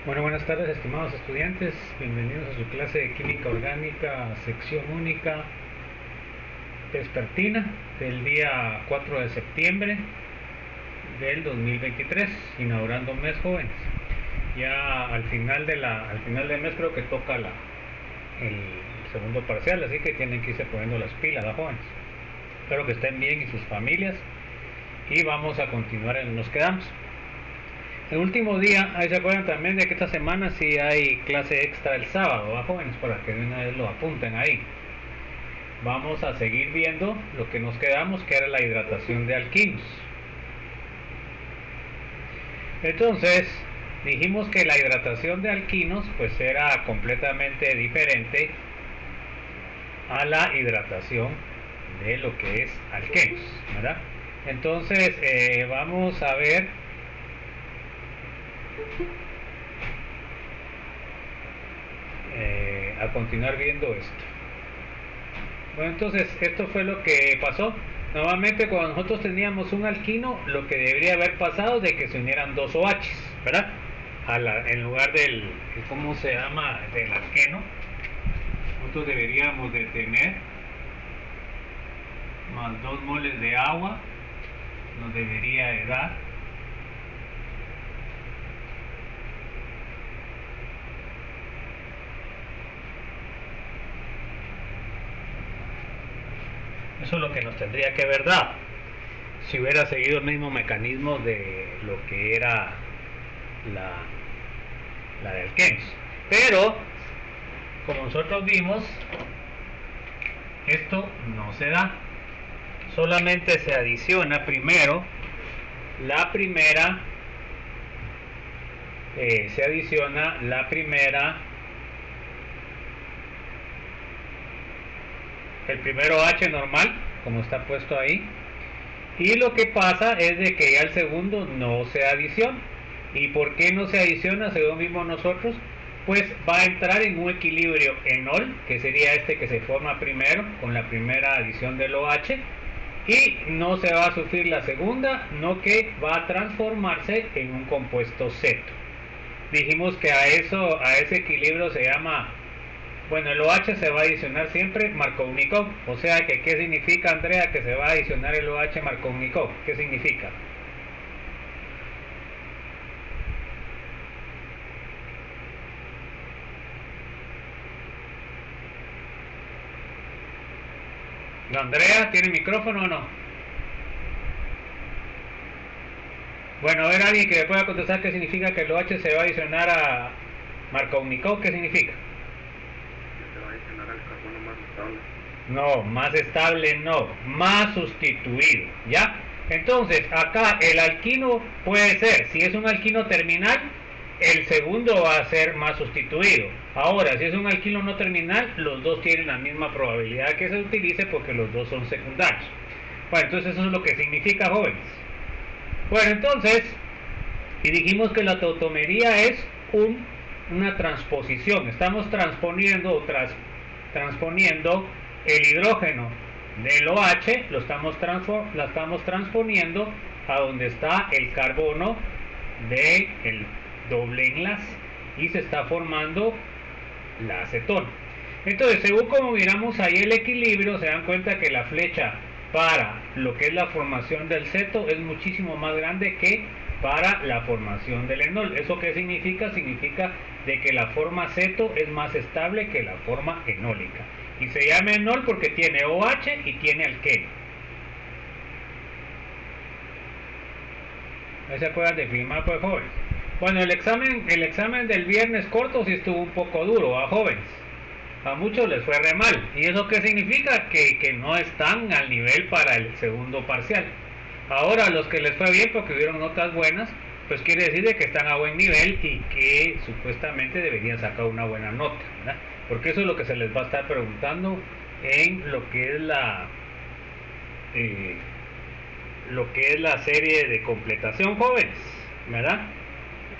Bueno, buenas tardes, estimados estudiantes. Bienvenidos a su clase de Química Orgánica, sección única vespertina del día 4 de septiembre del 2023, inaugurando mes, jóvenes. Ya al final del mes creo que toca el segundo parcial, así que tienen que irse poniendo las pilas, jóvenes. Espero que estén bien y sus familias. Y vamos a continuar en nos quedamos. El último día, ahí se acuerdan también de que esta semana sí hay clase extra el sábado, jóvenes, para que de una vez lo apunten ahí. Vamos a seguir viendo lo que nos quedamos, que era la hidratación de alquinos. Entonces, dijimos que la hidratación de alquinos pues era completamente diferente a la hidratación de lo que es alquenos, ¿verdad? Entonces, vamos a ver a continuar viendo esto. Bueno, entonces esto fue lo que pasó. Normalmente cuando nosotros teníamos un alquino, lo que debería haber pasado es de que se unieran dos OHs, ¿verdad? En lugar del, ¿cómo se llama? Del alqueno, nosotros deberíamos de tener más 2 moles de agua, nos debería de dar eso es lo que nos tendría que haber dado si hubiera seguido el mismo mecanismo de lo que era la de alquenos. Pero como nosotros vimos, esto no se da, solamente se adiciona primero la primera el primero H normal, como está puesto ahí, y lo que pasa es de que ya el segundo no se adiciona. ¿Y por qué no se adiciona según vimos nosotros? Pues va a entrar en un equilibrio enol, que sería este que se forma primero con la primera adición del OH, y no se va a sufrir la segunda, no que va a transformarse en un compuesto ceto. Dijimos que a ese equilibrio se llama, bueno, el OH se va a adicionar siempre Markovnikov. O sea que, ¿qué significa, Andrea, que se va a adicionar el OH Markovnikov? ¿Qué significa? Andrea, ¿tiene micrófono o no? Bueno, a ver, alguien que me pueda contestar qué significa que el OH se va a adicionar a Markovnikov. ¿Qué significa? Se va a adicionar al carbono más estable. No, más estable no, más sustituido, ¿ya? Entonces, acá el alquino puede ser, si es un alquino terminal, el segundo va a ser más sustituido. Ahora, si es un alquino no terminal, los dos tienen la misma probabilidad que se utilice porque los dos son secundarios. Bueno, entonces eso es lo que significa, jóvenes. Bueno, entonces, y dijimos que la tautomería es una transposición. Estamos transponiendo el hidrógeno del OH, la estamos transponiendo a donde está el carbono del doble enlace y se está formando la acetona. Entonces, según como miramos ahí el equilibrio, se dan cuenta que la flecha para lo que es la formación del ceto es muchísimo más grande que para la formación del enol. ¿Eso qué significa? Significa de que la forma ceto es más estable que la forma enólica. Y se llama enol porque tiene OH y tiene alqueno. ¿No se acuerdan de filmar, pues, jóvenes? Bueno, el examen del viernes corto sí estuvo un poco duro, a jóvenes. A muchos les fue re mal. ¿Y eso qué significa? Que no están al nivel para el segundo parcial. Ahora, los que les fue bien porque hubieron notas buenas, pues quiere decir de que están a buen nivel y que supuestamente deberían sacar una buena nota, ¿verdad? Porque eso es lo que se les va a estar preguntando en lo que es la serie de completación, jóvenes, ¿verdad?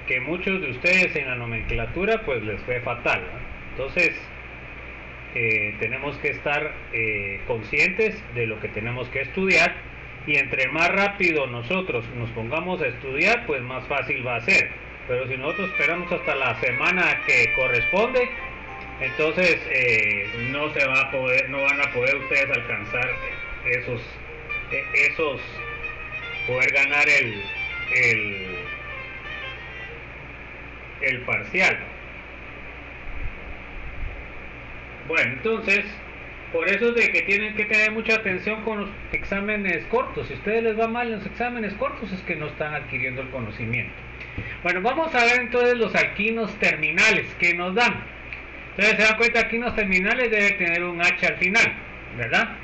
Que muchos de ustedes en la nomenclatura pues les fue fatal, ¿verdad? Entonces tenemos que estar conscientes de lo que tenemos que estudiar, y entre más rápido nosotros nos pongamos a estudiar, pues más fácil va a ser. Pero si nosotros esperamos hasta la semana que corresponde, entonces no van a poder ustedes alcanzar esos, poder ganar el parcial. Bueno, entonces, por eso es de que tienen que tener mucha atención con los exámenes cortos. Si a ustedes les va mal en los exámenes cortos, es que no están adquiriendo el conocimiento. Bueno, vamos a ver entonces los alquinos terminales que nos dan. Entonces se dan cuenta, alquinos terminales debe tener un H al final, ¿verdad?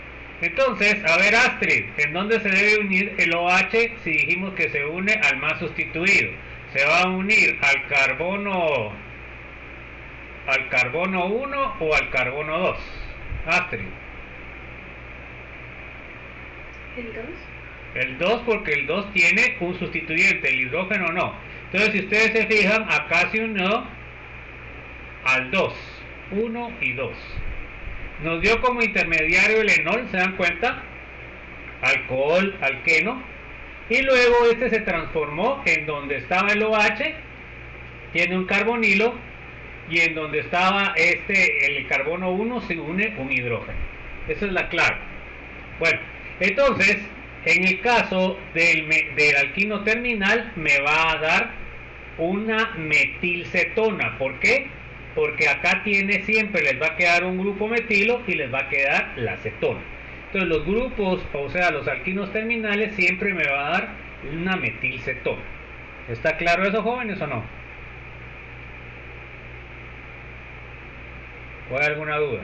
Entonces, a ver, Astrid, ¿en dónde se debe unir el OH si dijimos que se une al más sustituido? ¿Se va a unir al carbono 1 o al carbono 2? Astrid. ¿El 2? El 2, porque el 2 tiene un sustituyente, el hidrógeno no. Entonces, si ustedes se fijan, acá se unió al 2, 1 y 2. Nos dio como intermediario el enol, ¿se dan cuenta? Alcohol, alqueno. Y luego este se transformó en donde estaba el OH, tiene un carbonilo, y en donde estaba el carbono 1 se une un hidrógeno. Esa es la clave. Bueno, entonces, en el caso del alquino terminal, me va a dar una metilcetona. ¿Por qué? Porque acá siempre les va a quedar un grupo metilo y les va a quedar la cetona. Entonces los grupos, o sea los alquinos terminales, siempre me va a dar una metilcetona. ¿Está claro eso, jóvenes, o no? ¿O hay alguna duda?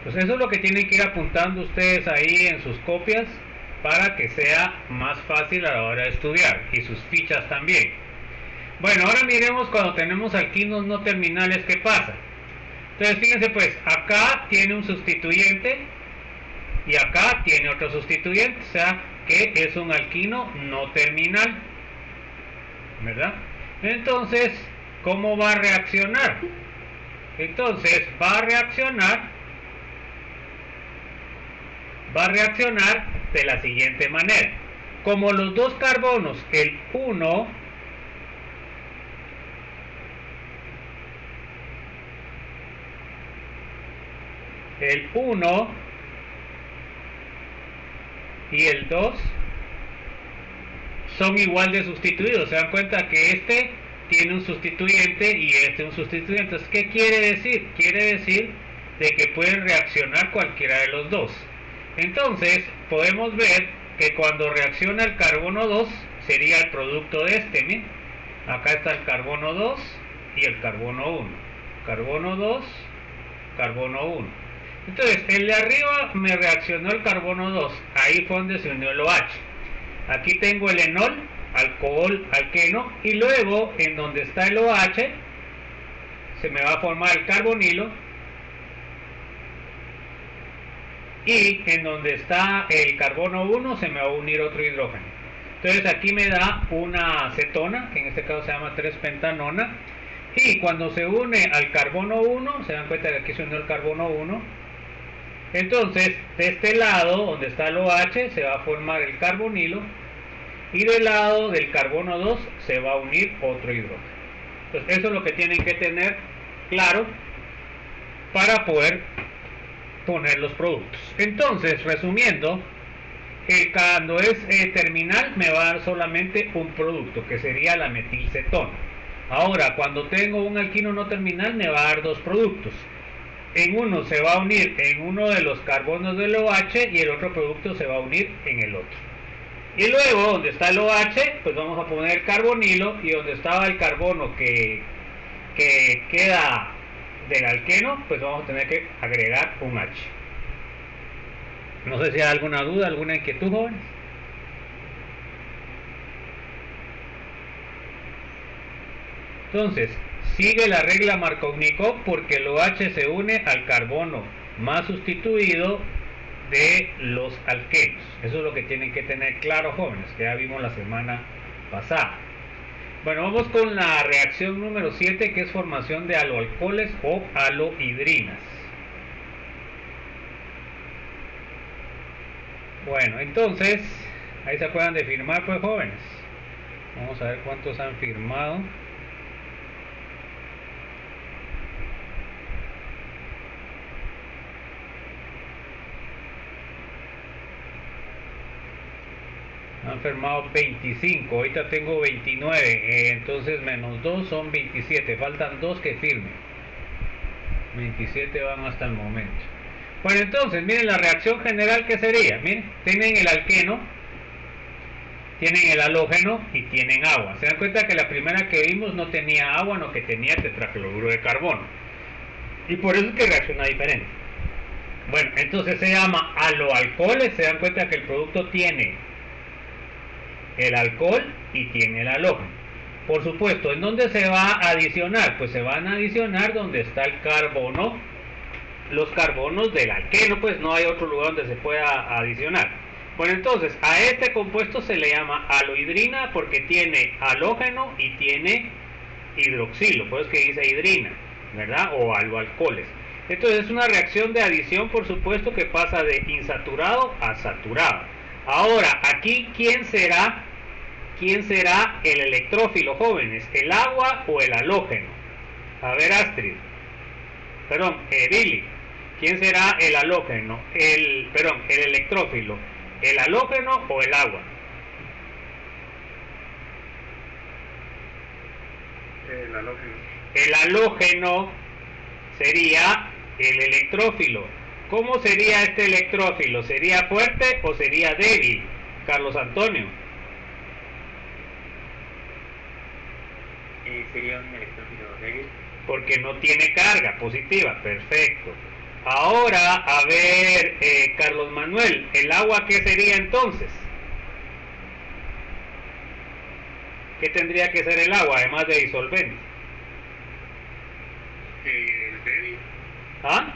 Pues eso es lo que tienen que ir apuntando ustedes ahí en sus copias para que sea más fácil a la hora de estudiar, y sus fichas también. Bueno, ahora miremos cuando tenemos alquinos no terminales, ¿qué pasa? Entonces fíjense pues, acá tiene un sustituyente y acá tiene otro sustituyente, o sea que es un alquino no terminal, ¿verdad? Entonces, ¿cómo va a reaccionar? Entonces va a reaccionar de la siguiente manera. Como los dos carbonos, el 1 y el 2 son igual de sustituidos. Se dan cuenta que este tiene un sustituyente y este un sustituyente. Entonces, ¿qué quiere decir? Quiere decir de que pueden reaccionar cualquiera de los dos. Entonces, podemos ver que cuando reacciona el carbono 2 sería el producto de este. ¿Miren? Acá está el carbono 2 y el carbono 1. Carbono 2, carbono 1. Entonces, el de arriba me reaccionó el carbono 2, ahí fue donde se unió el OH. Aquí tengo el enol, alcohol, alqueno, y luego en donde está el OH se me va a formar el carbonilo, y en donde está el carbono 1 se me va a unir otro hidrógeno. Entonces aquí me da una cetona, que en este caso se llama 3-pentanona, y cuando se une al carbono 1, se dan cuenta que aquí se unió el carbono 1. Entonces, de este lado, donde está el OH, se va a formar el carbonilo, y del lado del carbono 2 se va a unir otro hidrógeno. Entonces, eso es lo que tienen que tener claro para poder poner los productos. Entonces, resumiendo, cuando es terminal me va a dar solamente un producto, que sería la metilcetona. Ahora, cuando tengo un alquino no terminal me va a dar dos productos. En uno se va a unir en uno de los carbonos del OH y el otro producto se va a unir en el otro. Y luego, donde está el OH, pues vamos a poner el carbonilo, y donde estaba el carbono que queda del alqueno, pues vamos a tener que agregar un H. No sé si hay alguna duda, alguna inquietud, jóvenes. Entonces, sigue la regla Markovnikov porque el OH se une al carbono más sustituido de los alquenos. Eso es lo que tienen que tener claro, jóvenes, que ya vimos la semana pasada. Bueno, vamos con la reacción número 7, que es formación de haloalcoholes o halohidrinas. Bueno, entonces, ahí se acuerdan de firmar, pues, jóvenes. Vamos a ver cuántos han firmado. Han firmado 25, ahorita tengo 29, entonces menos 2 son 27, faltan 2 que firmen. 27 van hasta el momento. Bueno, entonces, miren la reacción general que sería. Miren, tienen el alqueno, tienen el halógeno y tienen agua. Se dan cuenta que la primera que vimos no tenía agua, no, que tenía tetracloruro de carbono. Y por eso es que reacciona diferente. Bueno, entonces se llama haloalcoholes. Se dan cuenta que el producto tiene el alcohol y tiene el halógeno. Por supuesto, ¿en dónde se va a adicionar? Pues se van a adicionar donde está el carbono, los carbonos del alqueno, pues no hay otro lugar donde se pueda adicionar. Bueno, entonces a este compuesto se le llama halohidrina porque tiene halógeno y tiene hidroxilo, pues que dice hidrina, ¿verdad? O haloalcoholes. Entonces es una reacción de adición, por supuesto, que pasa de insaturado a saturado. Ahora, aquí, ¿quién será el electrófilo, jóvenes? ¿El agua o el halógeno? A ver, Astrid. Perdón, Billy. ¿Quién será el halógeno? El electrófilo. ¿El halógeno o el agua? El halógeno. El halógeno sería el electrófilo. ¿Cómo sería este electrófilo? ¿Sería fuerte o sería débil? Carlos Antonio. Sería un electrófilo débil. Porque no tiene carga positiva. Perfecto. Ahora, a ver, Carlos Manuel, ¿el agua qué sería entonces? ¿Qué tendría que ser el agua, además de disolvente? Débil. ¿Ah?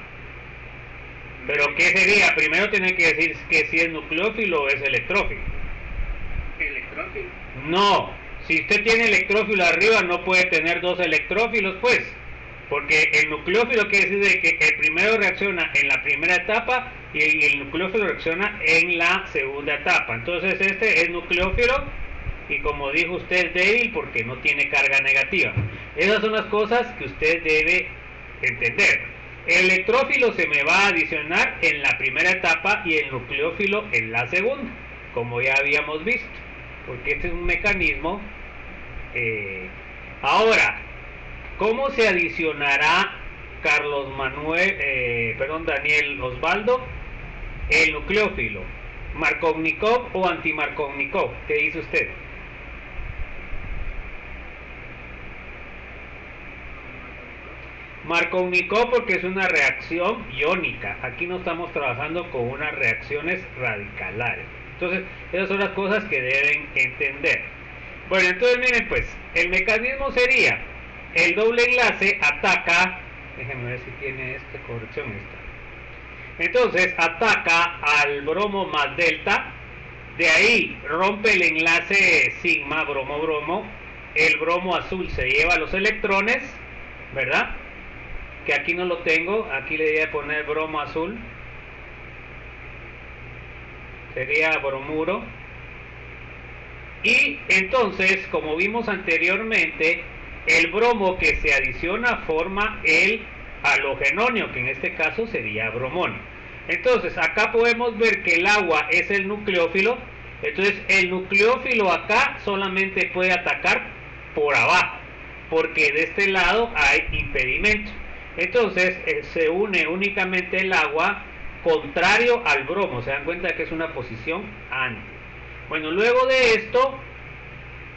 ¿Pero qué sería? Primero tiene que decir que si es nucleófilo o es electrófilo. Electrófilo. No, si usted tiene electrófilo arriba no puede tener dos electrófilos, pues. Porque el nucleófilo quiere decir de que el primero reacciona en la primera etapa y el nucleófilo reacciona en la segunda etapa. Entonces este es nucleófilo y, como dijo usted, es débil porque no tiene carga negativa. Esas son las cosas que usted debe entender. El electrófilo se me va a adicionar en la primera etapa y el nucleófilo en la segunda, como ya habíamos visto, porque este es un mecanismo. Ahora, ¿cómo se adicionará Daniel Osvaldo? El nucleófilo, Markovnikov o anti-Markovnikov, ¿qué dice usted? Markovnikov porque es una reacción iónica. Aquí no estamos trabajando con unas reacciones radicalares. Entonces, esas son las cosas que deben entender. Bueno, entonces miren pues, el mecanismo sería: el doble enlace ataca, déjenme ver si tiene esta corrección, entonces ataca al bromo más delta, de ahí rompe el enlace sigma bromo-bromo, el bromo azul se lleva los electrones, ¿verdad? Que aquí no lo tengo, aquí le voy a poner bromo azul, sería bromuro. Y entonces, como vimos anteriormente, el bromo que se adiciona forma el halogenonio, que en este caso sería bromonio. Entonces acá podemos ver que el agua es el nucleófilo. Entonces el nucleófilo acá solamente puede atacar por abajo, porque de este lado hay impedimento. Entonces se une únicamente el agua contrario al bromo. Se dan cuenta que es una posición anti. Bueno, luego de esto,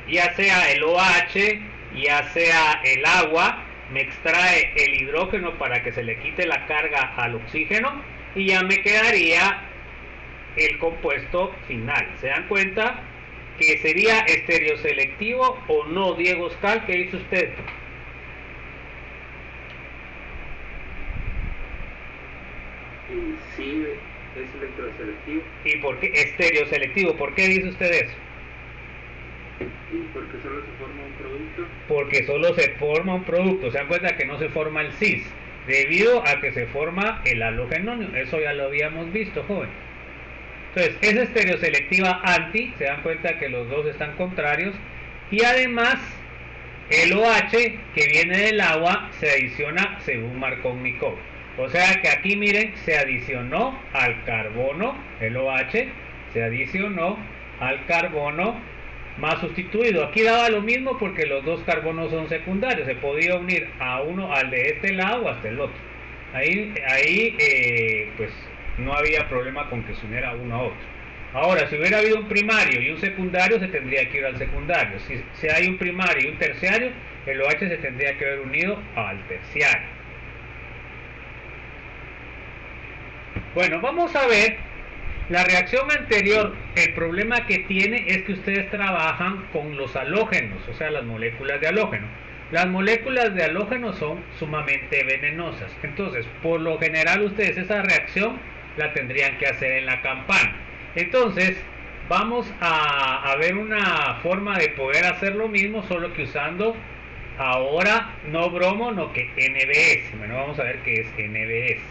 ya sea el OH, ya sea el agua, me extrae el hidrógeno para que se le quite la carga al oxígeno y ya me quedaría el compuesto final. ¿Se dan cuenta que sería estereoselectivo o no, Diego Oscar? ¿Qué dice usted? Sí, es electroselectivo. ¿Y por qué estereoselectivo? ¿Por qué dice usted eso? Porque solo se forma un producto. Porque solo se forma un producto. Se dan cuenta que no se forma el cis, debido a que se forma el halogenonio. Eso ya lo habíamos visto, joven. Entonces, es estereoselectiva anti. Se dan cuenta que los dos están contrarios. y además el OH que viene del agua se adiciona según Markovnikov. O sea que aquí miren, se adicionó al carbono, el OH se adicionó al carbono más sustituido. Aquí daba lo mismo porque los dos carbonos son secundarios, se podía unir a uno, al de este lado o hasta el otro. Ahí pues no había problema con que se uniera uno a otro. Ahora, si hubiera habido un primario y un secundario, se tendría que ir al secundario. Si hay un primario y un terciario, el OH se tendría que haber unido al terciario. Bueno, vamos a ver la reacción anterior. El problema que tiene es que ustedes trabajan con los halógenos, o sea, las moléculas de halógeno. Las moléculas de halógeno son sumamente venenosas. Entonces, por lo general, ustedes esa reacción la tendrían que hacer en la campana. Entonces, vamos a ver una forma de poder hacer lo mismo, solo que usando ahora no bromo, no que NBS. Bueno, vamos a ver qué es NBS.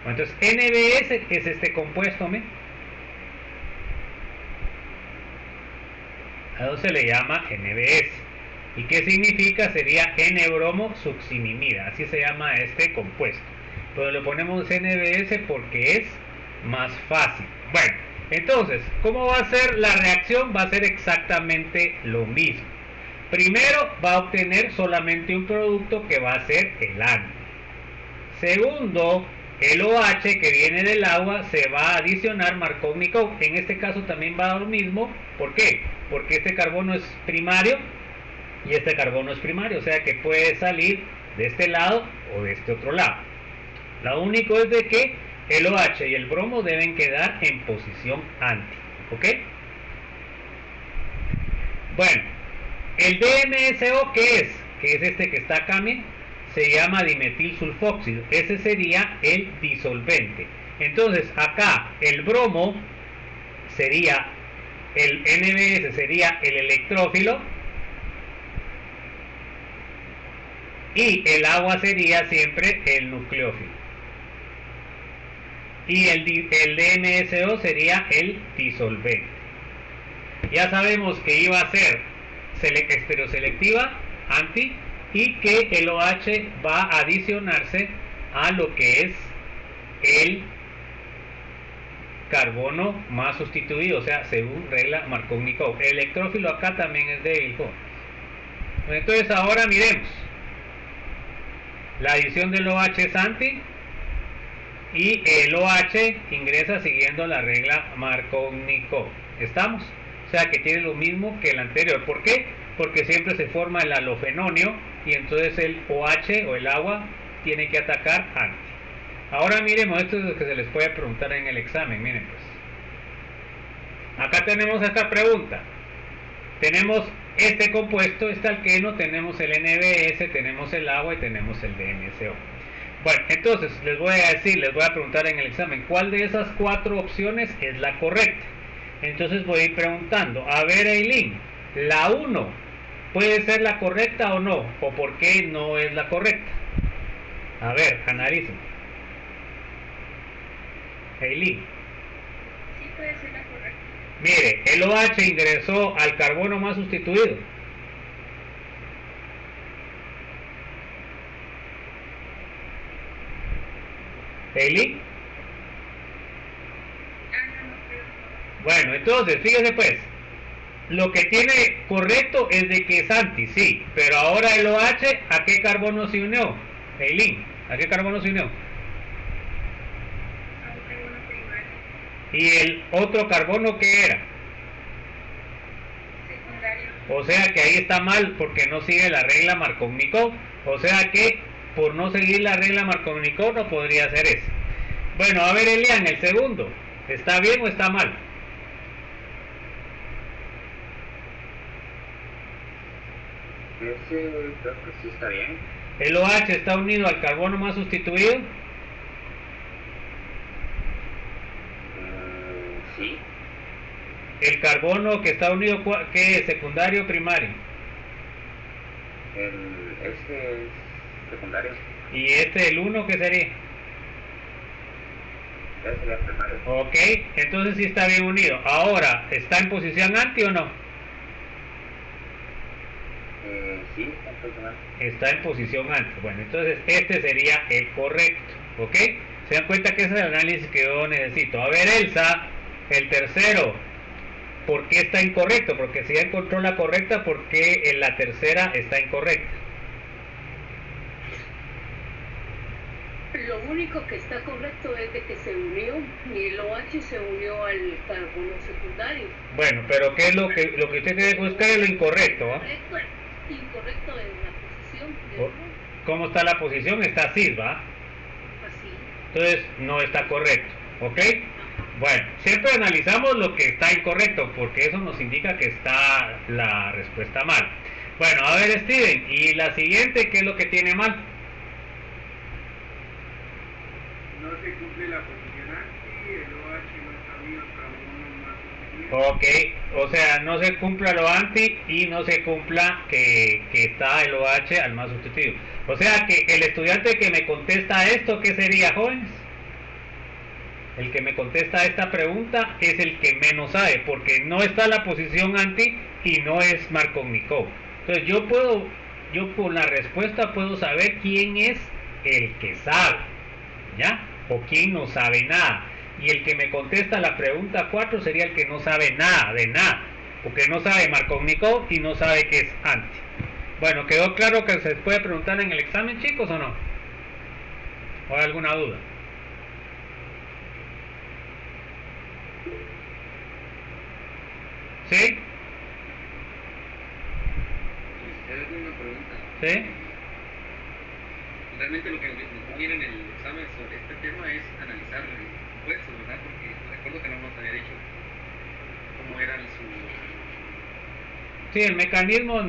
Entonces, NBS es este compuesto, ¿me? A eso se le llama NBS. ¿Y qué significa? Sería N-bromo succinimida. Así se llama este compuesto. Pero le ponemos NBS porque es más fácil. Bueno, entonces, ¿cómo va a ser la reacción? Va a ser exactamente lo mismo. Primero, va a obtener solamente un producto que va a ser el AN. Segundo, el OH que viene del agua se va a adicionar Markovnikov. En este caso también va a dar lo mismo. ¿Por qué? Porque este carbono es primario y este carbono es primario. O sea que puede salir de este lado o de este otro lado. Lo único es de que el OH y el bromo deben quedar en posición anti. ¿Ok? Bueno, el DMSO, ¿qué es? Que es este que está acá, miren, se llama dimetil sulfóxido. Ese sería el disolvente. Entonces, acá el bromo sería, el NBS sería el electrófilo y el agua sería siempre el nucleófilo. Y el DMSO sería el disolvente. Ya sabemos que iba a ser estereoselectiva, anti, y que el OH va a adicionarse a lo que es el carbono más sustituido, o sea, según regla Markovnikov. El electrófilo acá también es débil. Entonces ahora miremos. La adición del OH es anti y el OH ingresa siguiendo la regla Markovnikov. ¿Estamos? O sea que tiene lo mismo que el anterior. ¿Por qué? Porque siempre se forma el halofenonio y entonces el OH o el agua tiene que atacar anti. Ahora miremos, esto es lo que se les puede preguntar en el examen. Miren pues. Acá tenemos esta pregunta. Tenemos este compuesto, este alqueno, tenemos el NBS, tenemos el agua y tenemos el DMSO. Bueno, entonces les voy a decir, les voy a preguntar en el examen, ¿cuál de esas 4 opciones es la correcta? Entonces voy a ir preguntando, a ver Eileen, la 1, ¿puede ser la correcta o no? ¿O por qué no es la correcta? A ver, analicen. Eileen. Sí puede ser la correcta. Mire, el OH ingresó al carbono más sustituido. ¿Eileen? Bueno, entonces, fíjese pues, lo que tiene correcto es de que es anti, sí, pero ahora el OH, ¿a qué carbono se unió? Eileen, ¿a qué carbono se unió? ¿Y el otro carbono qué era? Secundario. O sea que ahí está mal porque no sigue la regla Markovnikov. O sea que por no seguir la regla Markovnikov no podría ser ese. Bueno, a ver Elian, el segundo, ¿está bien o está mal? Ese creo que sí está bien. ¿El OH está unido al carbono más sustituido? Sí. ¿El carbono que está unido, qué es? ¿Secundario o primario? Este es secundario. ¿Y este, el 1, qué sería? Ese sería primario. Ok, entonces sí está bien unido. Ahora, ¿está en posición anti o no? Sí, está en posición antes. Está en posición antes. Bueno, entonces este sería el correcto, ¿ok? Se dan cuenta que ese es el análisis que yo necesito. A ver, Elsa, el tercero, ¿por qué está incorrecto? Porque si ya encontró la correcta, ¿por qué en la tercera está incorrecta? Lo único que está correcto es de que se unió, y el OH se unió al carbono secundario. Bueno, pero ¿qué es lo que usted tiene que buscar? Es lo incorrecto, ¿va? Incorrecto en la posición. ¿Cómo está la posición? Está así, ¿va? Así. Entonces no está correcto, ¿ok? Bueno, siempre analizamos lo que está incorrecto, porque eso nos indica que está la respuesta mal. Bueno, a ver, Steven, y la siguiente, ¿qué es lo que tiene mal? No se cumple la posición anti, el OH no está unido al carbono más sustituido. Ok, o sea, no se cumpla lo anti y no se cumpla que está el OH al más sustituido. O sea que el estudiante que me contesta esto, ¿qué sería, jóvenes? El que me contesta esta pregunta es el que menos sabe, porque no está la posición anti y no es Markovnikov. Entonces yo con la respuesta puedo saber quién es el que sabe, ¿ya? O quién no sabe nada. Y el que me contesta la pregunta 4 sería el que no sabe nada de nada, porque no sabe Markovnikov y no sabe qué es anti. Bueno, ¿quedó claro que se puede preguntar en el examen, chicos, o no? ¿O hay alguna duda? ¿Sí? Tengo una pregunta. ¿Sí? Realmente lo que nos ponen en el examen sobre este tema es analizar compuestos, ¿verdad? Porque recuerdo que no nos había dicho cómo eran su... Sí, el mecanismo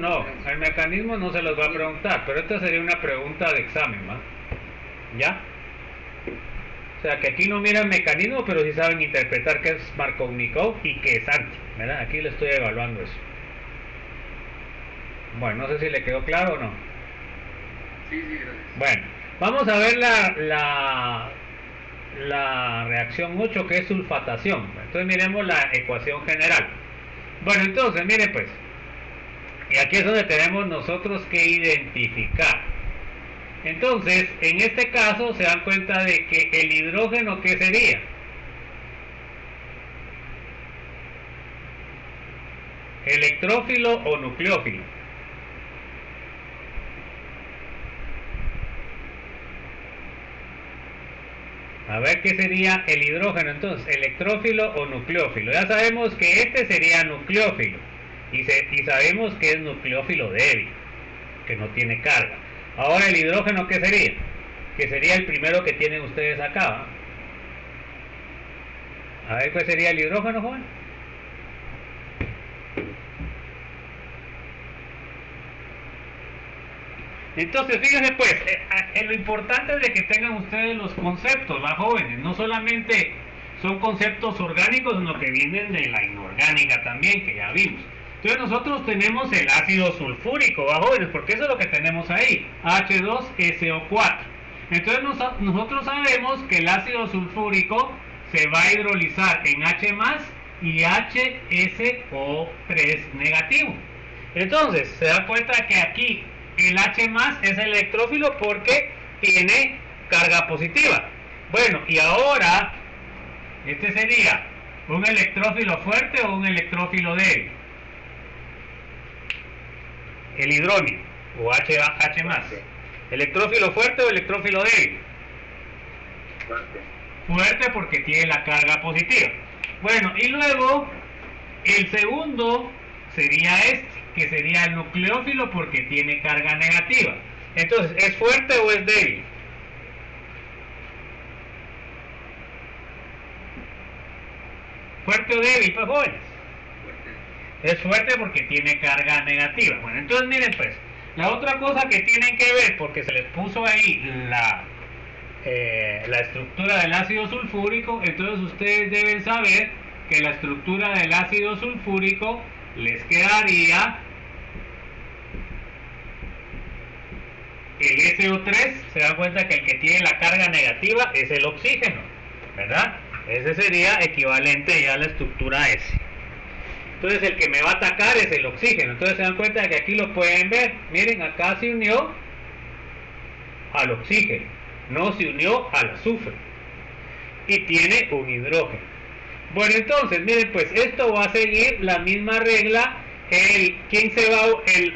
no se los va a preguntar, pero esta sería una pregunta de examen, ¿va? ¿Ya? O sea, que aquí no miran mecanismo, pero sí saben interpretar qué es Markovnikov y qué es anti, ¿verdad? Aquí le estoy evaluando eso. Bueno, no sé si le quedó claro o no. Sí, gracias. Bueno, vamos a ver la reacción 8, que es sulfatación. Entonces miremos la ecuación general. Bueno, entonces, miren pues. Y aquí es donde tenemos nosotros que identificar. Entonces, en este caso se dan cuenta de que el hidrógeno, ¿qué sería? ¿Electrófilo o nucleófilo? A ver qué sería el hidrógeno entonces, electrófilo o nucleófilo. Ya sabemos que este sería nucleófilo y sabemos que es nucleófilo débil, que no tiene carga. Ahora el hidrógeno, ¿qué sería? Que sería el primero que tienen ustedes acá, ¿va? A ver, ¿cuál sería el hidrógeno, joven? Entonces, fíjense pues, lo importante es de que tengan ustedes los conceptos, ¿va, jóvenes? No solamente son conceptos orgánicos, sino que vienen de la inorgánica también, que ya vimos. Entonces nosotros tenemos el ácido sulfúrico, ¿va, jóvenes? Porque eso es lo que tenemos ahí, H2SO4. Entonces nosotros sabemos que el ácido sulfúrico se va a hidrolizar en H+, y HSO3 negativo. Entonces, se da cuenta que aquí el H+ es electrófilo porque tiene carga positiva. Bueno, y ahora, este sería un electrófilo fuerte o un electrófilo débil. El hidrónio, o H+. ¿Electrófilo fuerte o electrófilo débil? Fuerte. Fuerte porque tiene la carga positiva. Bueno, y luego el segundo sería este, que sería el nucleófilo porque tiene carga negativa. Entonces, ¿es fuerte o es débil? ¿Fuerte o débil, pues, jóvenes? Fuerte. Es fuerte porque tiene carga negativa. Bueno, entonces miren pues, la otra cosa que tienen que ver, porque se les puso ahí la estructura del ácido sulfúrico, entonces ustedes deben saber que la estructura del ácido sulfúrico les quedaría el SO3. Se dan cuenta que el que tiene la carga negativa es el oxígeno, ¿verdad? Ese sería equivalente ya a la estructura S. Entonces el que me va a atacar es el oxígeno. Entonces se dan cuenta de que aquí lo pueden ver. Miren, acá se unió al oxígeno, no se unió al azufre. Y tiene un hidrógeno. Bueno, entonces, miren, pues esto va a seguir la misma regla. ¿Quién se va? El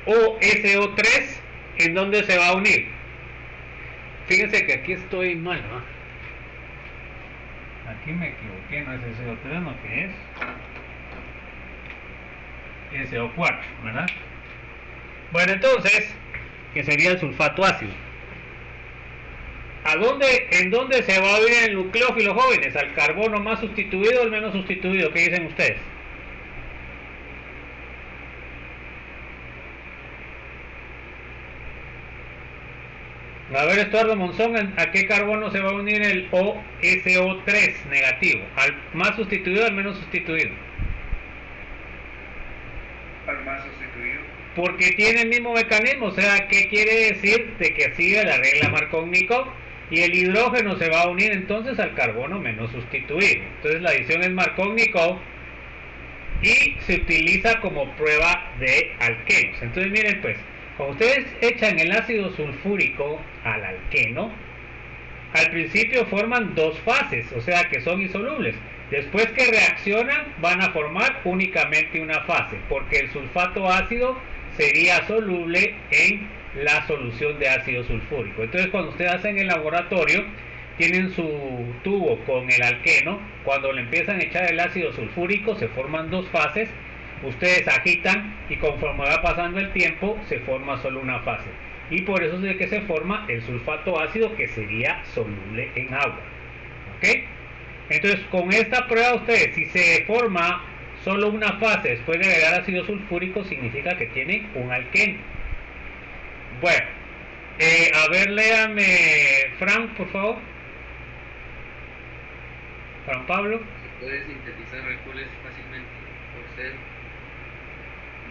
OSO3, ¿en dónde se va a unir? Fíjense que aquí estoy mal, ¿no? Aquí me equivoqué, no es SO3, no, que es SO4, ¿verdad? Bueno, entonces, que sería el sulfato ácido. ¿En dónde se va a unir el nucleófilo, jóvenes? ¿Al carbono más sustituido o el menos sustituido? ¿Qué dicen ustedes? A ver, Estuardo Monzón, ¿a qué carbono se va a unir el OSO3 negativo? ¿Al más sustituido o al menos sustituido? Al más sustituido. Porque tiene el mismo mecanismo, o sea, ¿qué quiere decir? De que sigue la regla Markovnikov y el hidrógeno se va a unir entonces al carbono menos sustituido. Entonces la adición es Markovnikov y se utiliza como prueba de alquenos. Entonces miren pues, cuando ustedes echan el ácido sulfúrico al alqueno, al principio forman dos fases, o sea que son insolubles. Después que reaccionan van a formar únicamente una fase, porque el sulfato ácido sería soluble en la solución de ácido sulfúrico. Entonces cuando ustedes hacen el laboratorio, tienen su tubo con el alqueno, cuando le empiezan a echar el ácido sulfúrico se forman dos fases, ustedes agitan y conforme va pasando el tiempo se forma solo una fase. Y por eso es de que se forma el sulfato ácido, que sería soluble en agua. ¿Ok? Entonces con esta prueba ustedes, si se forma solo una fase después de agregar ácido sulfúrico, significa que tiene un alqueno. Bueno, a ver, léame, Frank, por favor. Fran Pablo. Se puede sintetizar alcoholes fácilmente por ser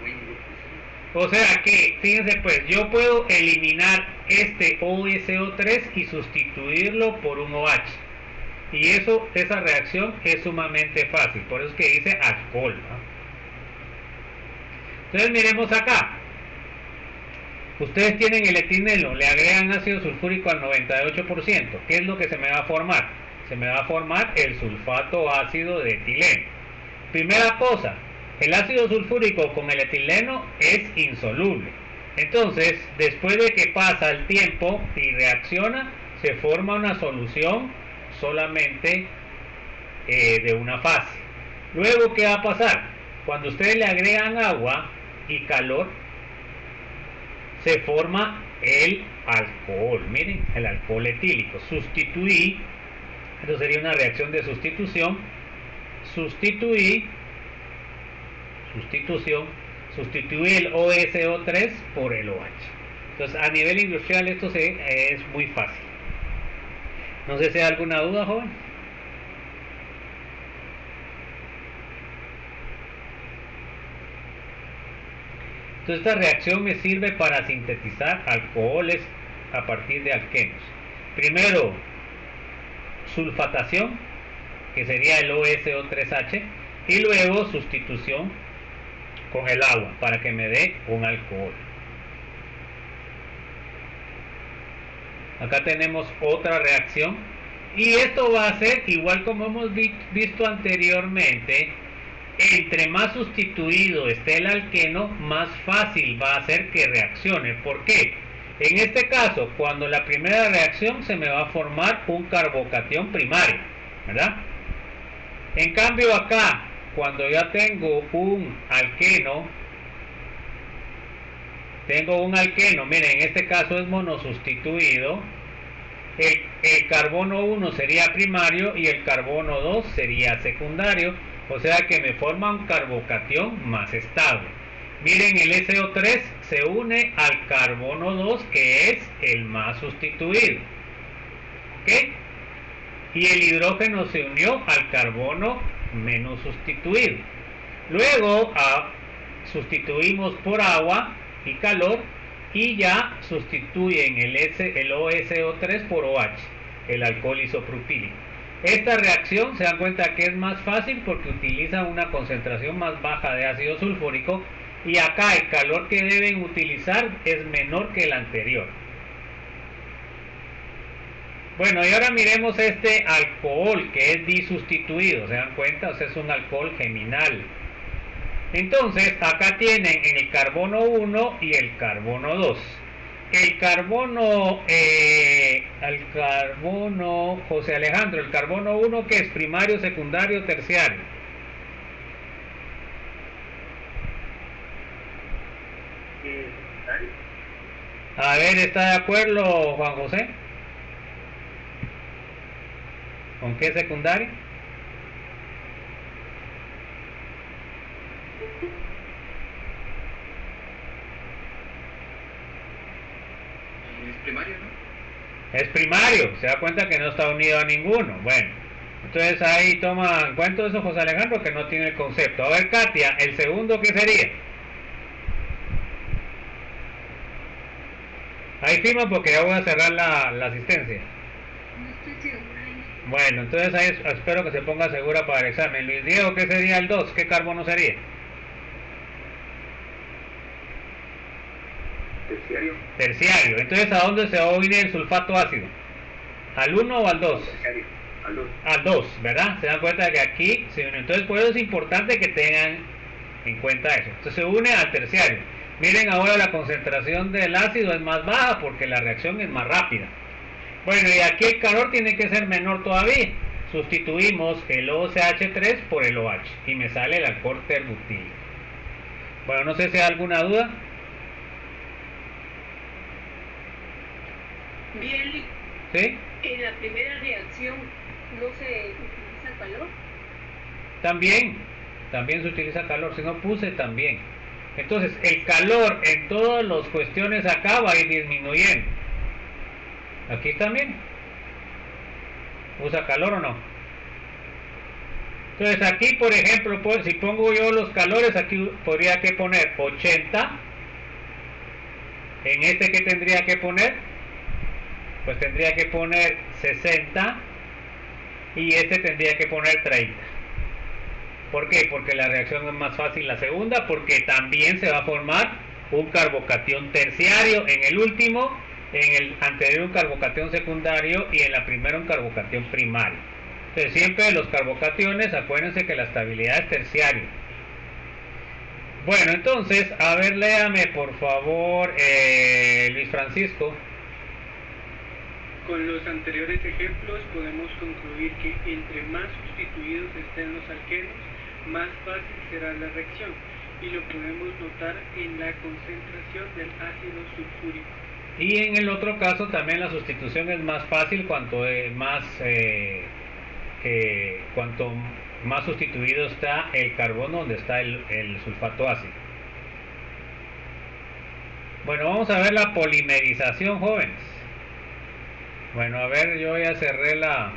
muy grupos. O sea que, fíjense pues, yo puedo eliminar este OSO3 y sustituirlo por un OH. Y esa reacción es sumamente fácil, por eso es que dice alcohol, ¿no? Entonces miremos acá. Ustedes tienen el etileno, le agregan ácido sulfúrico al 98%. ¿Qué es lo que se me va a formar? Se me va a formar el sulfato ácido de etileno. Primera cosa, el ácido sulfúrico con el etileno es insoluble. Entonces, después de que pasa el tiempo y reacciona, se forma una solución solamente de una fase. Luego, ¿qué va a pasar? Cuando ustedes le agregan agua y calor, se forma el alcohol. Miren, el alcohol etílico. Sustituí, esto sería una reacción de sustitución. Sustituí el OSO3 por el OH. Entonces, a nivel industrial esto es muy fácil. No sé si hay alguna duda, joven. Entonces esta reacción me sirve para sintetizar alcoholes a partir de alquenos. Primero, sulfatación, que sería el OSO3H, y luego sustitución con el agua para que me dé un alcohol. Acá tenemos otra reacción y esto va a ser igual como hemos visto anteriormente. Entre más sustituido esté el alqueno, más fácil va a ser que reaccione. ¿Por qué? En este caso, cuando la primera reacción se me va a formar un carbocatión primario, ¿verdad? En cambio acá, cuando ya tengo un alqueno, miren, en este caso es monosustituido, el carbono 1 sería primario y el carbono 2 sería secundario, o sea que me forma un carbocatión más estable. Miren, el SO3 se une al carbono 2, que es el más sustituido, ¿ok? Y el hidrógeno se unió al carbono menos sustituido. Luego sustituimos por agua y calor y ya sustituyen el OSO3 por OH, el alcohol isopropílico. Esta reacción se dan cuenta que es más fácil porque utiliza una concentración más baja de ácido sulfúrico y acá el calor que deben utilizar es menor que el anterior. Bueno, y ahora miremos este alcohol que es disustituido, ¿se dan cuenta? O sea, es un alcohol geminal. Entonces, acá tienen el carbono 1 y el carbono 2. El carbono, José Alejandro, el carbono 1 que es primario, secundario, terciario. A ver, ¿está de acuerdo Juan José? ¿Con qué secundario? Es primario, ¿no? Es primario, se da cuenta que no está unido a ninguno. Bueno, entonces ahí toma en cuenta eso José Alejandro, que no tiene el concepto. A ver, Katia, ¿el segundo qué sería? Ahí firma porque ya voy a cerrar la asistencia. No estoy segura. Bueno, entonces ahí espero que se ponga segura para el examen. Luis Diego, ¿qué sería el 2? ¿Qué carbono sería? Terciario. Terciario. Entonces, ¿a dónde se va a unir el sulfato ácido? ¿Al 1 o al 2? Terciario. Al 2. Al 2, ¿verdad? Se dan cuenta que aquí se une. Entonces, por eso es importante que tengan en cuenta eso. Entonces, se une al terciario. Miren, ahora la concentración del ácido es más baja porque la reacción es más rápida. Bueno, y aquí el calor tiene que ser menor todavía. Sustituimos el OCH3 por el OH y me sale el alcohol terbutílico. Bueno, no sé si hay alguna duda. Bien, ¿Sí? en la primera reacción no se utiliza calor. También se utiliza calor, si no puse también. Entonces, el calor en todas las cuestiones acá va a ir disminuyendo. Aquí también. ¿Usa calor o no? Entonces, aquí, por ejemplo, pues, si pongo yo los calores, aquí podría que poner 80. En este, ¿qué tendría que poner? Pues tendría que poner 60. Y este tendría que poner 30. ¿Por qué? Porque la reacción es más fácil la segunda, porque también se va a formar un carbocatión terciario en el último, en el anterior un carbocatión secundario y en la primera un carbocatión primario. Entonces siempre los carbocationes, acuérdense que la estabilidad es terciario. Bueno, entonces, a ver, léame por favor, Luis Francisco. Con los anteriores ejemplos podemos concluir que entre más sustituidos estén los alquenos, más fácil será la reacción, y lo podemos notar en la concentración del ácido sulfúrico. Y en el otro caso también la sustitución es más fácil cuanto más sustituido está el carbono donde está el sulfato ácido. Bueno, vamos a ver la polimerización, jóvenes. Bueno, a ver, yo ya cerré la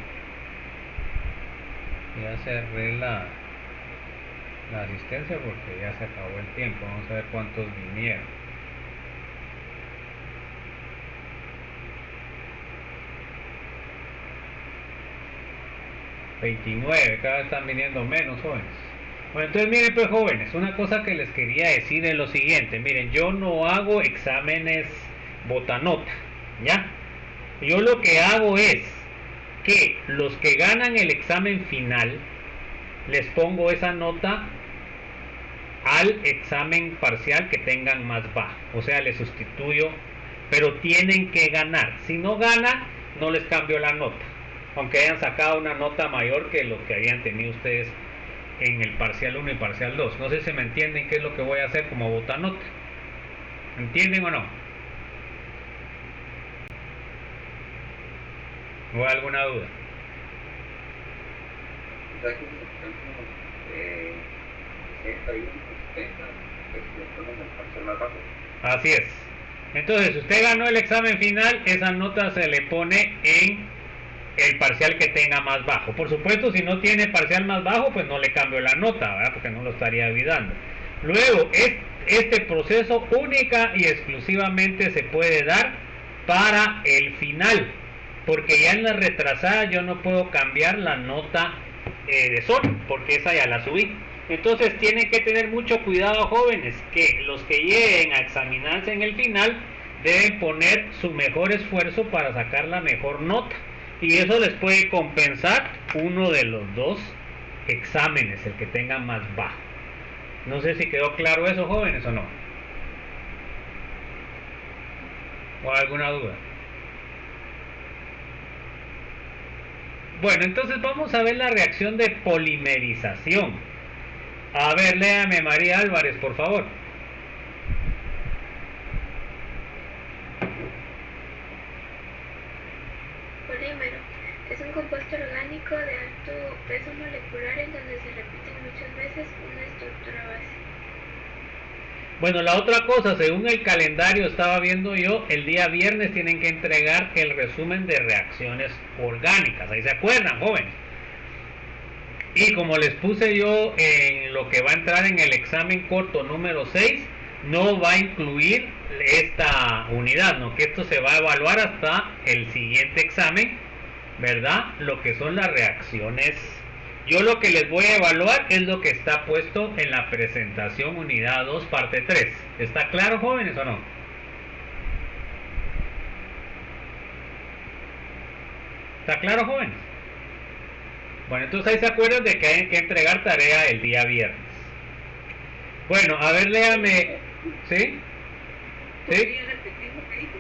asistencia porque ya se acabó el tiempo. Vamos a ver cuántos vinieron. ...29, cada vez están viniendo menos jóvenes. Bueno, entonces miren pues jóvenes, una cosa que les quería decir es lo siguiente. Miren, yo no hago exámenes botanota, ¿ya? Yo lo que hago es que los que ganan el examen final les pongo esa nota al examen parcial que tengan más bajo, o sea, les sustituyo, pero tienen que ganar. Si no ganan, no les cambio la nota, aunque hayan sacado una nota mayor que lo que habían tenido ustedes en el parcial 1 y parcial 2. No sé si me entienden qué es lo que voy a hacer como botanota. ¿Entienden o no? ¿O alguna duda? Así es. Entonces, si usted ganó el examen final, esa nota se le pone en el parcial que tenga más bajo. Por supuesto, si no tiene parcial más bajo, pues no le cambio la nota, ¿verdad? Porque no lo estaría olvidando. Luego, este proceso única y exclusivamente se puede dar para el final. porque ya en la retrasada yo no puedo cambiar la nota de sodio, porque esa ya la subí. Entonces tienen que tener mucho cuidado, jóvenes, que los que lleguen a examinarse en el final deben poner su mejor esfuerzo para sacar la mejor nota, y eso les puede compensar uno de los dos exámenes, el que tenga más bajo. No sé si quedó claro eso, jóvenes, o no. ¿O alguna duda? Bueno, entonces vamos a ver la reacción de polimerización. A ver, léame María Álvarez, por favor. Polímero. Es un compuesto orgánico de alto peso molecular en donde se repiten muchas veces una estructura base. Bueno, la otra cosa, según el calendario estaba viendo yo, el día viernes tienen que entregar el resumen de reacciones orgánicas. Ahí se acuerdan, jóvenes. Y como les puse yo en lo que va a entrar en el examen corto número 6, no va a incluir esta unidad, ¿no? Que esto se va a evaluar hasta el siguiente examen, ¿verdad? Lo que son las reacciones. Yo lo que les voy a evaluar es lo que está puesto en la presentación unidad 2, parte 3. ¿Está claro, jóvenes, o no? ¿Está claro, jóvenes? Bueno, entonces ahí se acuerdan de que hay que entregar tarea el día viernes. Bueno, a ver, léame. ¿Sí? ¿Sí? ¿Podría repetir lo que dijo?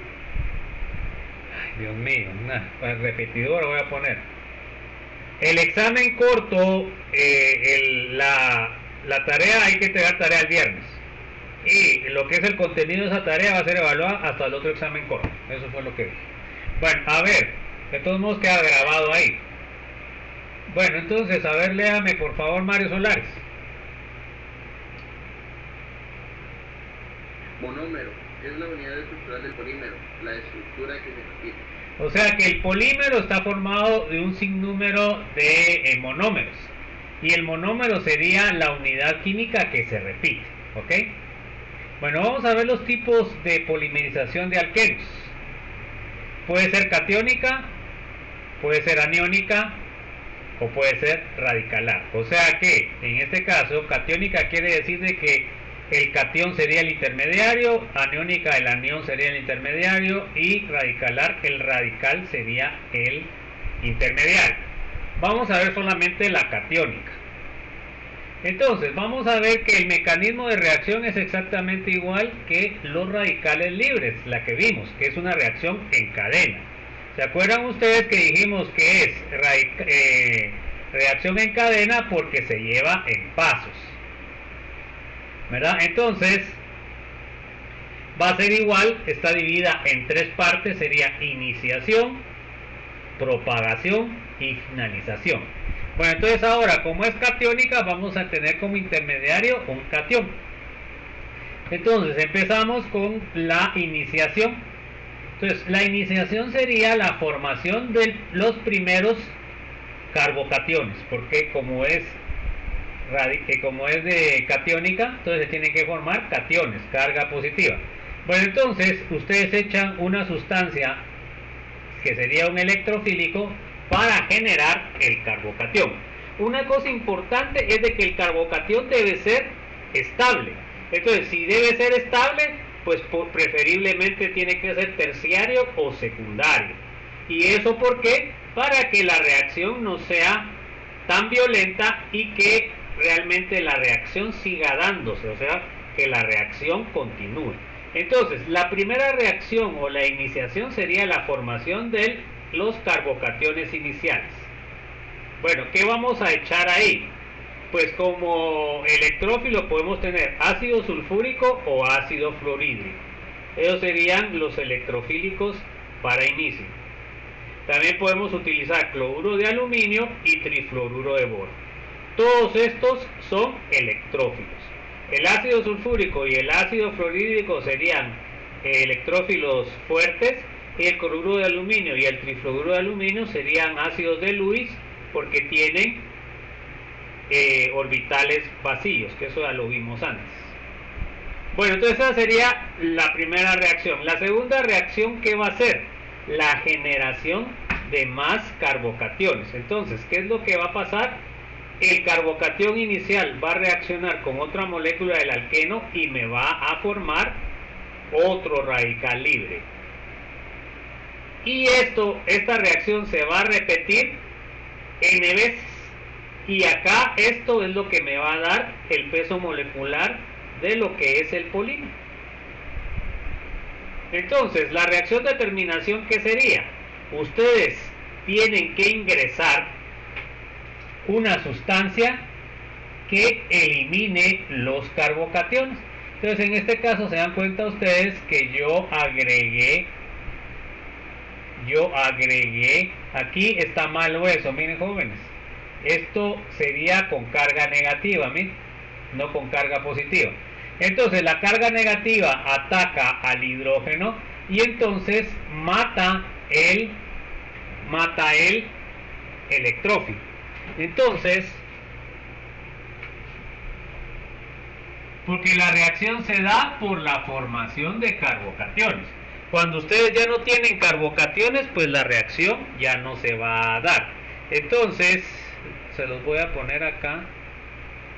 Ay, Dios mío, una repetidora voy a poner. El examen corto, la tarea, hay que entregar tarea el viernes. Y lo que es el contenido de esa tarea va a ser evaluada hasta el otro examen corto. Eso fue lo que dije. Bueno, a ver, de todos modos queda grabado ahí. Bueno, entonces, a ver, léame por favor Mario Solares. Monómero es la unidad estructural del polímero, la estructura que se repite. O sea que el polímero está formado de un sinnúmero de monómeros. Y el monómero sería la unidad química que se repite. ¿Ok? Bueno, vamos a ver los tipos de polimerización de alquenos. Puede ser catiónica, puede ser aniónica o puede ser radicalar. O sea que en este caso catiónica quiere decir de que el catión sería el intermediario, aniónica el anión sería el intermediario y radicalar el radical sería el intermediario. Vamos a ver solamente la catiónica. Entonces vamos a ver que el mecanismo de reacción es exactamente igual que los radicales libres, la que vimos, que es una reacción en cadena. ¿Se acuerdan ustedes que dijimos que es reacción en cadena porque se lleva en pasos? ¿Verdad? Entonces va a ser igual, está dividida en tres partes, sería iniciación, propagación y finalización. Bueno, entonces ahora, como es catiónica, vamos a tener como intermediario un catión. Entonces empezamos con la iniciación. Entonces la iniciación sería la formación de los primeros carbocationes, porque como es de catiónica, entonces se tienen que formar cationes, carga positiva. Bueno, entonces ustedes echan una sustancia que sería un electrofílico para generar el carbocatión. Una cosa importante es de que el carbocatión debe ser estable. Entonces, si debe ser estable, pues preferiblemente tiene que ser terciario o secundario. ¿Y eso por qué? Para que la reacción no sea tan violenta y que realmente la reacción siga dándose, o sea, que la reacción continúe. Entonces, la primera reacción o la iniciación sería la formación de los carbocationes iniciales. Bueno, ¿qué vamos a echar ahí? Pues como electrófilo podemos tener ácido sulfúrico o ácido fluorhídrico. Esos serían los electrofílicos para inicio. También podemos utilizar cloruro de aluminio y trifluoruro de boro. Todos estos son electrófilos. El ácido sulfúrico y el ácido fluorhídrico serían electrófilos fuertes, y el cloruro de aluminio y el trifluoruro de aluminio serían ácidos de Lewis porque tienen orbitales vacíos, que eso ya lo vimos antes. Bueno, entonces esa sería la primera reacción. La segunda reacción, ¿qué va a ser? La generación de más carbocationes. Entonces, ¿qué es lo que va a pasar? El carbocatión inicial va a reaccionar con otra molécula del alqueno y me va a formar otro radical libre. Y esta reacción se va a repetir n veces. Y acá esto es lo que me va a dar el peso molecular de lo que es el polímero. Entonces, la reacción de terminación, ¿qué sería? Ustedes tienen que ingresar una sustancia que elimine los carbocationes. Entonces, en este caso se dan cuenta ustedes que yo agregué, aquí está malo eso, miren jóvenes, esto sería con carga negativa, miren, no con carga positiva. Entonces la carga negativa ataca al hidrógeno y entonces mata el electrófilo. Entonces, porque la reacción se da por la formación de carbocationes. Cuando ustedes ya no tienen carbocationes, pues la reacción ya no se va a dar. Entonces, se los voy a poner acá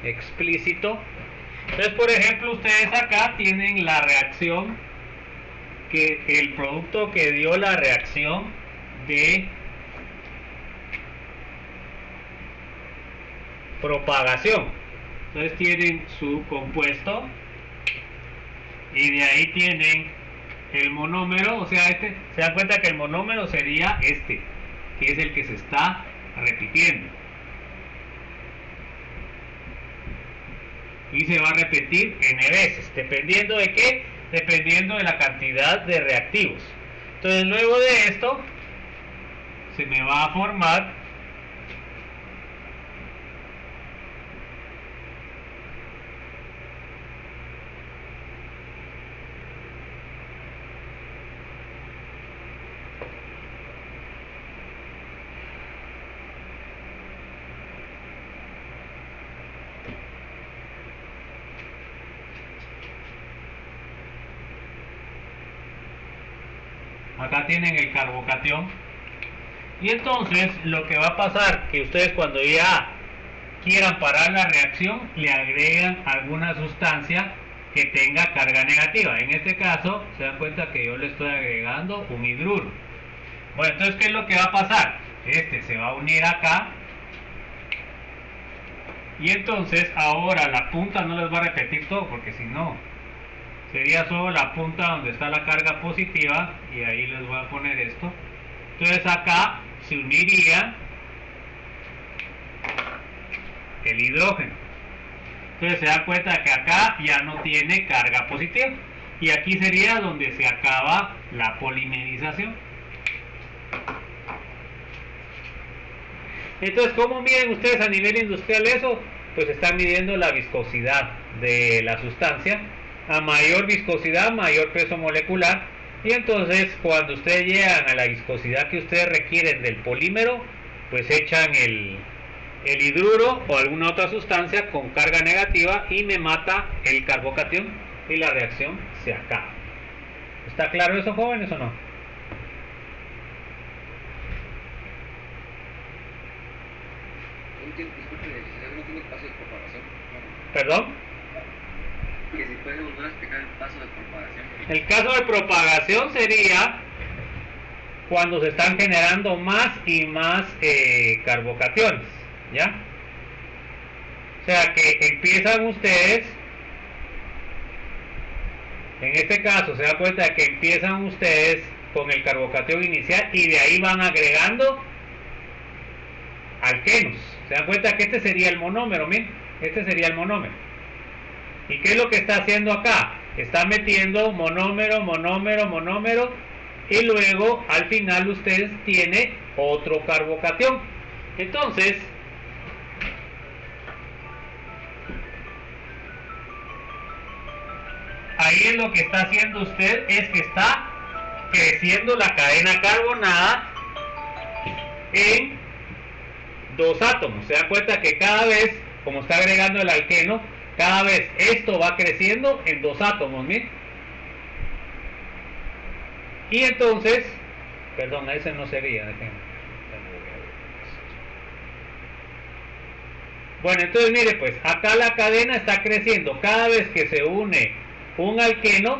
explícito. Entonces, por ejemplo, ustedes acá tienen la reacción, que el producto que dio la reacción de propagación. Entonces tienen su compuesto y de ahí tienen el monómero, o sea, se dan cuenta que el monómero sería que es el que se está repitiendo. Y se va a repetir n veces, dependiendo de qué, dependiendo de la cantidad de reactivos. Entonces luego de esto se me va a formar acá tienen el carbocatión. Y entonces lo que va a pasar, que ustedes cuando ya quieran parar la reacción, le agregan alguna sustancia que tenga carga negativa. En este caso, se dan cuenta que yo le estoy agregando un hidruro. Bueno, entonces, ¿qué es lo que va a pasar? Este se va a unir acá. Y entonces, ahora la punta no les va a repetir todo, porque si no, sería solo la punta donde está la carga positiva, y ahí les voy a poner esto. Entonces acá se uniría el hidrógeno. Entonces se da cuenta que acá ya no tiene carga positiva, y aquí sería donde se acaba la polimerización. Entonces, ¿cómo miden ustedes a nivel industrial eso? Pues están midiendo la viscosidad de la sustancia. A mayor viscosidad, mayor peso molecular. Y entonces, cuando ustedes llegan a la viscosidad que ustedes requieren del polímero, pues echan el hidruro o alguna otra sustancia con carga negativa y me mata el carbocatión y la reacción se acaba. ¿Está claro eso, jóvenes, o no? Disculpe, no tiene paso de propagación. ¿Perdón? Que si puede volver a explicar el paso de propagación. El caso de propagación sería cuando se están generando más y más carbocationes, ¿ya? O sea que empiezan ustedes, en este caso se da cuenta que empiezan ustedes con el carbocatión inicial y de ahí van agregando alquenos. Se dan cuenta que este sería el monómero, miren, este sería el monómero. ¿Y qué es lo que está haciendo acá? Está metiendo monómero, monómero, monómero, y luego al final ustedes tienen otro carbocatión. Entonces, ahí es lo que está haciendo usted, es que está creciendo la cadena carbonada en dos átomos. Se dan cuenta que cada vez, como está agregando el alqueno, cada vez esto va creciendo en dos átomos, miren. Y entonces, perdón, ese no sería, Bueno, entonces mire, pues acá la cadena está creciendo. Cada vez que se une un alqueno,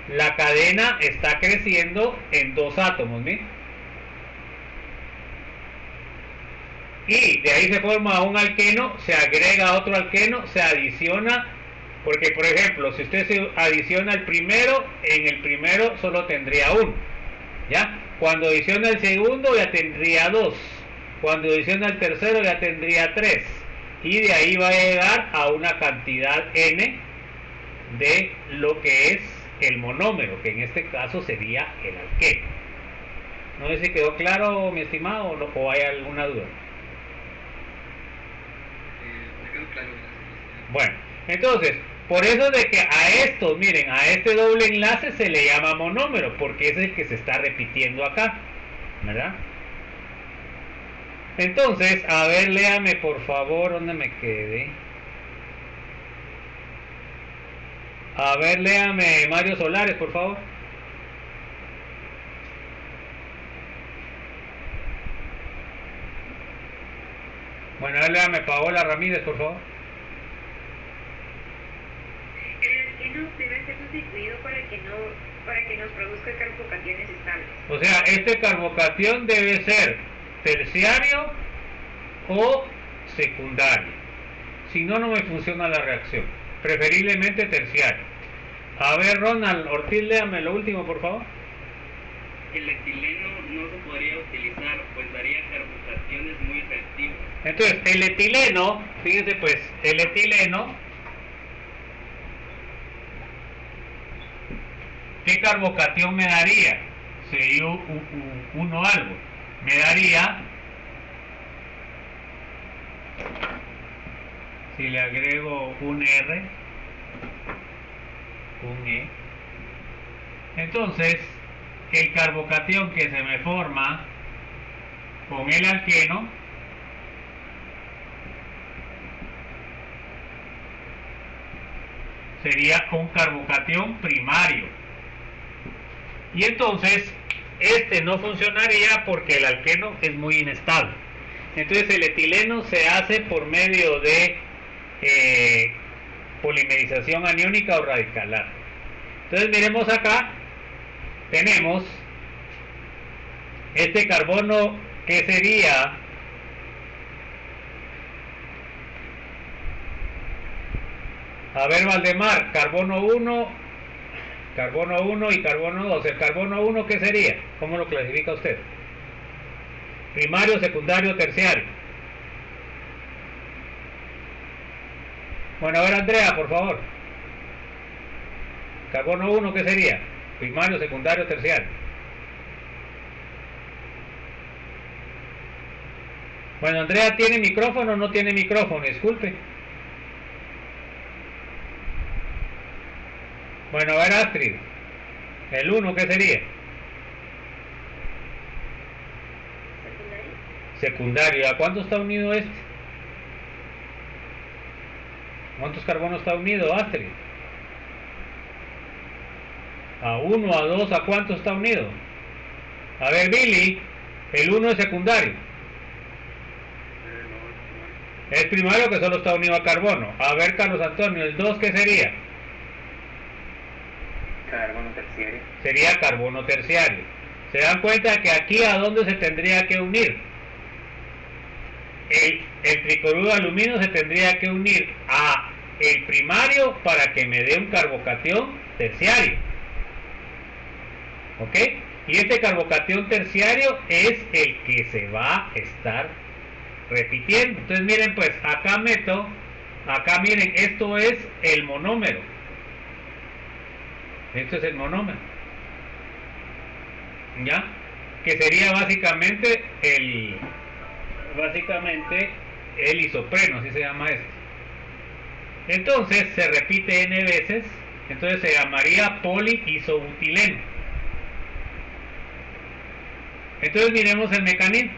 la cadena está creciendo en 2 átomos, miren. Y de ahí se forma un alqueno, se agrega otro alqueno, se adiciona, porque por ejemplo, si usted se adiciona el primero, en el primero solo tendría 1, ¿ya? Cuando adiciona el segundo ya tendría 2, cuando adiciona el tercero ya tendría 3, y de ahí va a llegar a una cantidad n de lo que es el monómero, que en este caso sería el alqueno. No sé si quedó claro, mi estimado, o hay alguna duda. Me quedó claro, gracias. Bueno, entonces, por eso de que a estos, miren, a este doble enlace se le llama monómero, porque es el que se está repitiendo acá, ¿verdad? Entonces, a ver, léame por favor, ¿dónde me quedé? A ver, léame Mario Solares, por favor. Bueno, a ver, léame Paola Ramírez, por favor. El alqueno debe ser sustituido para que nos produzca carbocationes estables. O sea, este carbocatión debe ser terciario o secundario. Si no, no me funciona la reacción. Preferiblemente terciario. A ver, Ronald Ortiz, léame lo último, por favor. El etileno no se podría utilizar, pues daría carbocationes muy reactivas. Entonces, el etileno, fíjense pues, el etileno, ¿qué carbocatión me daría? Sería uno algo. Me daría, si le agrego un R, un E, entonces el carbocatión que se me forma con el alqueno sería un carbocatión primario. Y entonces este no funcionaría porque el alqueno es muy inestable. Entonces el etileno se hace por medio de polimerización aniónica o radicalar. Entonces miremos acá, tenemos este carbono que sería a ver, Valdemar, carbono 1 y carbono 2. ¿El carbono 1 qué sería? ¿Cómo lo clasifica usted? Primario, secundario, terciario. Bueno, a ver, Andrea, por favor. Carbono 1 ¿qué sería? Primario, secundario, terciario. Bueno, Andrea, ¿tiene micrófono o no tiene micrófono? Disculpe. Bueno, a ver, Astrid. ¿El 1 qué sería? Secundario. ¿A cuánto está unido este? ¿Cuántos carbonos está unido, Astrid? A 1, a 2, ¿a cuánto está unido? A ver, Billy, el 1 es secundario. Es primario que solo está unido a carbono. A ver, Carlos Antonio, ¿el 2 qué sería? Carbono terciario. Sería carbono terciario. ¿Se dan cuenta que aquí a dónde se tendría que unir? El tricloruro de aluminio se tendría que unir a el primario para que me dé un carbocatión terciario. ¿Ok? Y este carbocatión terciario es el que se va a estar repitiendo. Entonces miren pues, acá meto, acá miren, esto es el monómero. Esto es el monómero. ¿Ya? Que sería básicamente el isopreno, así se llama esto. Entonces se repite n veces, entonces se llamaría poliisobutileno. Entonces miremos el mecanismo.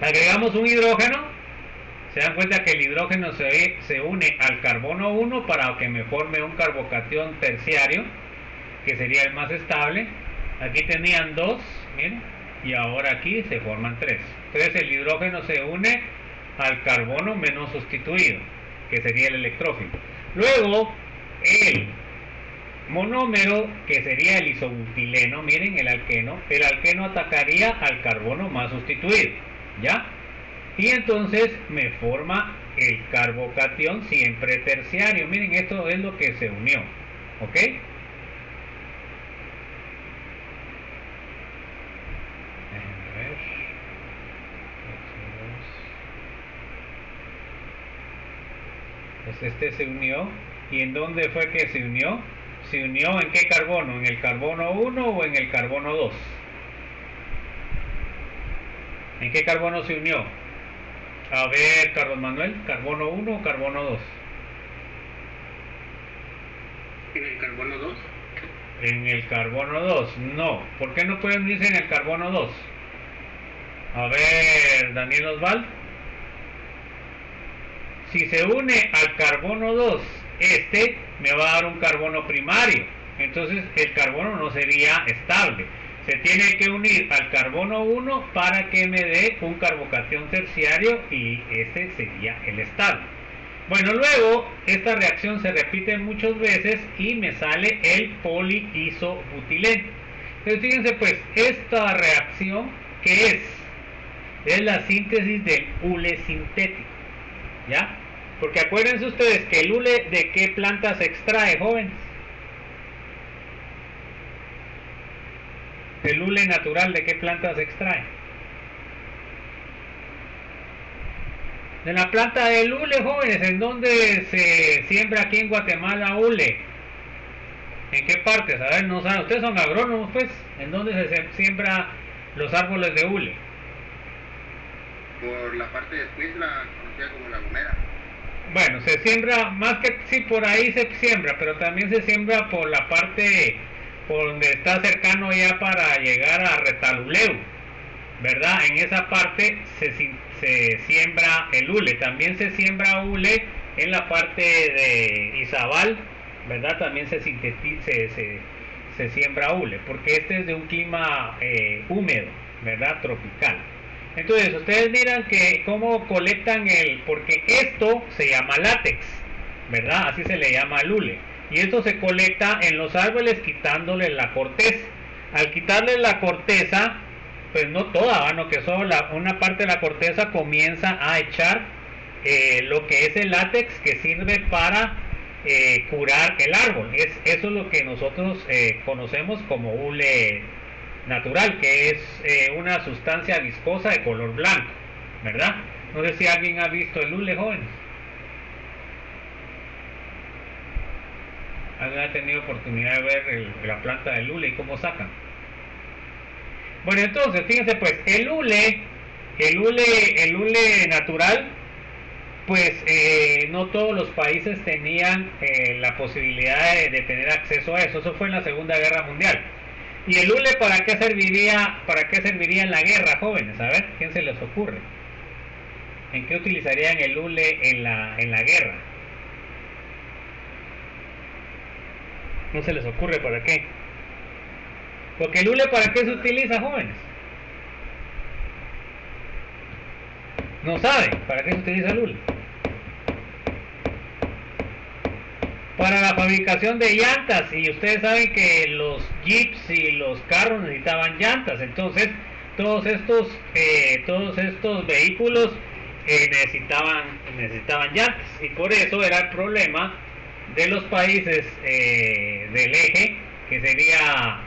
Agregamos un hidrógeno, se dan cuenta que el hidrógeno se une al carbono 1 para que me forme un carbocatión terciario, que sería el más estable. Aquí tenían 2, miren, y ahora aquí se forman 3. Entonces el hidrógeno se une al carbono menos sustituido, que sería el electrófilo. Luego, el monómero, que sería el isobutileno, miren el alqueno atacaría al carbono más sustituido, ¿ya? Y entonces me forma el carbocatión siempre terciario. Miren, esto es lo que se unió, ¿ok? Pues este se unió. ¿Y en dónde fue que se unió? ¿Se unió en qué carbono? ¿En el carbono 1 o en el carbono 2? ¿En qué carbono se unió? A ver, Carlos Manuel, ¿carbono 1 o carbono 2? En el carbono 2. En el carbono 2, no. ¿Por qué no pueden unirse en el carbono 2? A ver, Daniel Osvaldo. Si se une al carbono 2, me va a dar un carbono primario. Entonces el carbono no sería estable. Se tiene que unir al carbono 1 para que me dé un carbocatión terciario y ese sería el estable. Bueno, luego esta reacción se repite muchas veces y me sale el poliisobutileno. Entonces fíjense pues, esta reacción, ¿qué es? Es la síntesis del hule sintético, ¿ya? Porque acuérdense ustedes que el hule, ¿de qué planta se extrae, jóvenes? El hule natural, ¿de qué planta se extrae? De la planta del hule, jóvenes. ¿En dónde se siembra aquí en Guatemala hule? ¿En qué partes? A ver, no saben. Ustedes son agrónomos, pues. ¿En dónde se siembra los árboles de hule? Por la parte de Cuisla, conocida como La Gomera. Bueno, se siembra, más que sí, por ahí se siembra, pero también se siembra por la parte, por donde está cercano ya para llegar a Retaluleu, ¿verdad? En esa parte se siembra el hule. También se siembra hule en la parte de Izabal, ¿verdad? También se siembra hule, porque este es de un clima húmedo, ¿verdad? Tropical. Entonces, ustedes miran que cómo colectan porque esto se llama látex, ¿verdad? Así se le llama al hule. Y esto se colecta en los árboles quitándole la corteza. Al quitarle la corteza, pues no toda, ¿no? Que solo una parte de la corteza comienza a echar lo que es el látex, que sirve para curar el árbol. Eso es lo que nosotros conocemos como hule natural, que es una sustancia viscosa de color blanco, ¿verdad? No sé si alguien ha visto el hule, jóvenes. ¿Alguien ha tenido oportunidad de ver la planta del hule y cómo sacan? Bueno, entonces, fíjense pues, el hule natural, pues no todos los países tenían la posibilidad de tener acceso a eso. Eso fue en la Segunda Guerra Mundial. ¿Y el hule para qué serviría en la guerra, jóvenes? A ver, ¿quién se les ocurre? ¿En qué utilizarían el hule en la guerra? No se les ocurre para qué. Porque el hule para qué se utiliza, jóvenes. No saben para qué se utiliza el hule. Para la fabricación de llantas, y ustedes saben que los jeeps y los carros necesitaban llantas. Entonces todos estos vehículos necesitaban llantas, y por eso era el problema de los países del eje, que sería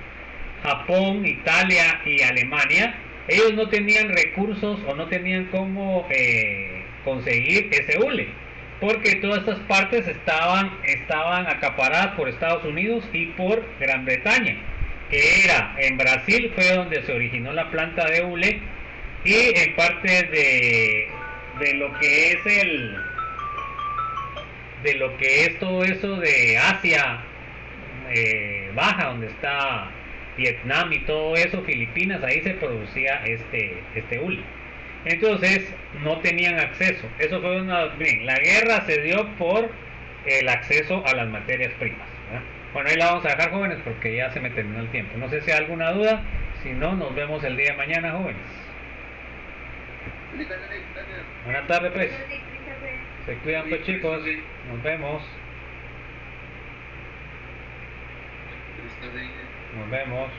Japón, Italia y Alemania. Ellos no tenían recursos o no tenían cómo conseguir ese hule, porque todas estas partes estaban acaparadas por Estados Unidos y por Gran Bretaña, que era en Brasil, fue donde se originó la planta de hule, y en parte de lo que es todo eso de Asia baja, donde está Vietnam y todo eso, Filipinas, ahí se producía este hule. Entonces no tenían acceso. Eso fue bien, la guerra se dio por el acceso a las materias primas, ¿verdad? Bueno, ahí la vamos a dejar, jóvenes, porque ya se me terminó el tiempo. No sé si hay alguna duda. Si no, nos vemos el día de mañana, jóvenes. Feliz tarde, Tania. Buenas tardes, pues. Pero sí, Christopher. Se cuidan, pues, chicos. Nos vemos. Feliz tarde. Nos vemos.